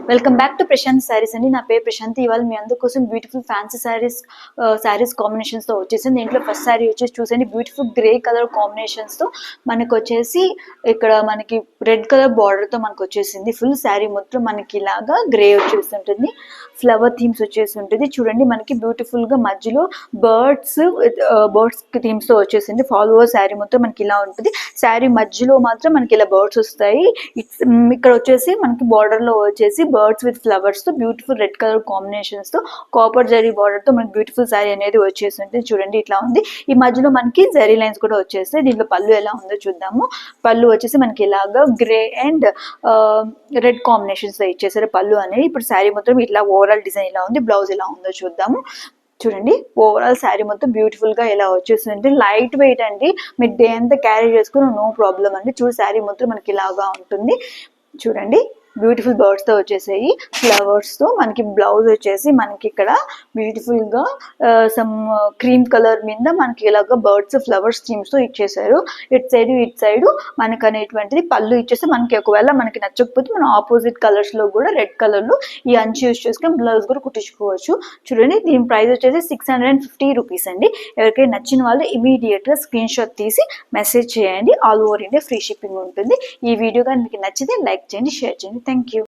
Welcome back to Prashant Sarees అండి. నా పేరు ప్రశాంత్. ఇవాళ మీ అందరి కోసం బ్యూటిఫుల్ ఫ్యాన్సీ శారీస్ కాంబినేషన్స్ తో వచ్చేసింది. దీంట్లో ఫస్ట్ శారీ వచ్చేసి చూసండి, బ్యూటిఫుల్ గ్రే కలర్ కాంబినేషన్స్ తో మనకు వచ్చేసి ఇక్కడ మనకి రెడ్ కలర్ బార్డర్ తో మనకు వచ్చేసింది. ఫుల్ శారీ మొత్తం మనకి ఇలాగా గ్రే వచ్చేసి ఉంటుంది, ఫ్లవర్ థీమ్స్ వచ్చేసి ఉంటుంది. చూడండి మనకి బ్యూటిఫుల్ గా మధ్యలో బర్డ్స్ థీమ్స్ తో వచ్చేసింది. ఫాల్ ఓవర్ శారీ మొత్తం మనకి ఇలా ఉంటుంది. శారీ మధ్యలో మాత్రం మనకి ఇలా బర్డ్స్ వస్తాయి. ఇక్కడ వచ్చేసి మనకి బార్డర్ లో వచ్చేసి బర్డ్స్ విత్ ఫ్లవర్స్ తో బ్యూటిఫుల్ రెడ్ కలర్ కాంబినేషన్స్ తో కాపర్ జరీ బార్డర్ తో మనకి బ్యూటిఫుల్ శారీ అనేది వచ్చేసి ఉంటుంది. చూడండి ఇట్లా ఉంది. ఈ మధ్యలో మనకి జరీ లైన్స్ కూడా వచ్చేస్తాయి. దీంట్లో పళ్ళు ఎలా ఉందో చూద్దాము. పళ్ళు వచ్చేసి మనకి ఇలాగా గ్రే అండ్ రెడ్ కాంబినేషన్స్ తో ఇచ్చేసారు పళ్ళు అనేది. ఇప్పుడు శారీ మొత్తం ఇట్లా ఓవరాల్ డిజైన్ ఇలా ఉంది. బ్లౌజ్ ఎలా ఉందో చూద్దాము. చూడండి ఓవరాల్ శారీ మొత్తం బ్యూటిఫుల్ గా ఇలా వచ్చేసింది. లైట్ వెయిట్ అండి, మీరు డే అంతా క్యారీ చేసుకుని నో ప్రాబ్లం అండి. చూడు శారీ మొత్తం మనకి ఇలాగా ఉంటుంది. చూడండి బ్యూటిఫుల్ బర్డ్స్ తో వచ్చేసాయి, ఫ్లవర్స్ తో. మనకి బ్లౌజ్ వచ్చేసి మనకి ఇక్కడ బ్యూటిఫుల్ గా సమ్ క్రీమ్ కలర్ మీద మనకి ఇలాగా బర్డ్స్ ఫ్లవర్స్ థీమ్స్ తో ఇచ్చేసారు. ఇటు సైడ్ మనకి అనేటువంటిది పళ్ళు ఇచ్చేస్తే మనకి ఒకవేళ మనకి నచ్చకపోతే మనం ఆపోజిట్ కలర్స్ లో కూడా రెడ్ కలర్ లో ఈ అంచు యూస్ చేసుకొని బ్లౌజ్ కూడా కుట్టించుకోవచ్చు. చూడండి దీని ప్రైస్ వచ్చేసి 650 రూపీస్ అండి. ఎవరికైనా నచ్చిన వాళ్ళు ఇమీడియట్ గా స్క్రీన్ షాట్ తీసి మెసేజ్ చేయండి. All over India free shipping ఉంటుంది. ఈ వీడియో కానీ మీకు నచ్చితే లైక్ చేయండి, షేర్ చేయండి. Thank you.